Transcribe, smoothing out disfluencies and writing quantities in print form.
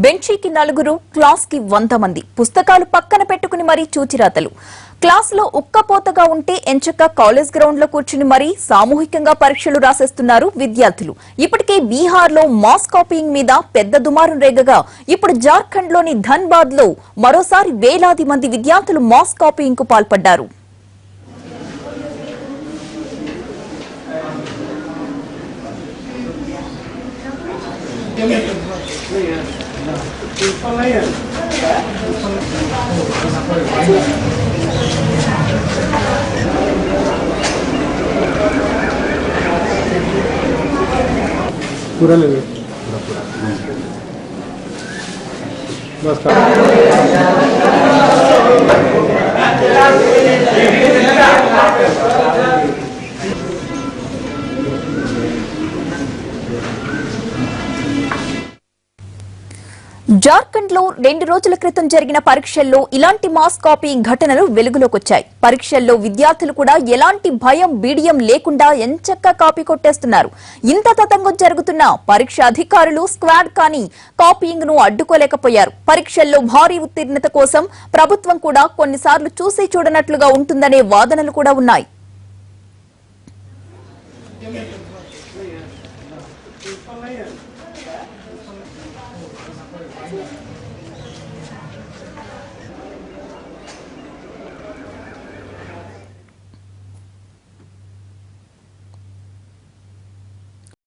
బెంచీకి నలుగురు, క్లాస్ కి 100 మంది. పుస్తకాలు పక్కన పెట్టుకుని మరీ చూచిరాతలు. క్లాస్ లో ఉక్కపోతగా ఉంటే ఎంచక్క కాలేజ్ గ్రౌండ్ లో కూర్చుని మరీ సామూహికంగా పరీక్షలు రాసేస్తున్నారు విద్యార్థులు. ఇప్పటికే బీహార్ లో మాస్ కాపీయింగ్ మీద పెద్ద దుమారం రేగగా ఇప్పుడు జార్ఖండ్ లోని ధన్బాద్ లో మరోసారి వేలాది మంది విద్యార్థులు మాస్ కాపీయింగ్ కు పాల్పడ్డారు. पूरा ले बस జార్ఖండ్ లో 2 రోజుల క్రితం జరిగిన పరీక్షల్లో ఇలాంటి మాస్ కాపీయింగ్ ఘటనలు వెలుగులోకొచ్చాయి. పరీక్షల్లో విద్యార్థులు కూడా ఎలాంటి భయం బీడియం లేకుండా ఎంచక్కా కాపీ కొట్టేస్తున్నారు. ఇంత తతంగం జరుగుతున్నా పరీక్ష అధికారులు స్క్వాడ్ కానీ కాపీయింగ్ ను అడ్డుకోలేకపోయారు. పరీక్షల్లో భారీ ఉత్తీర్ణత కోసం ప్రభుత్వం కూడా కొన్నిసార్లు చూసి చూడనట్లుగా ఉంటుందనే వాదనలు కూడా ఉన్నాయి.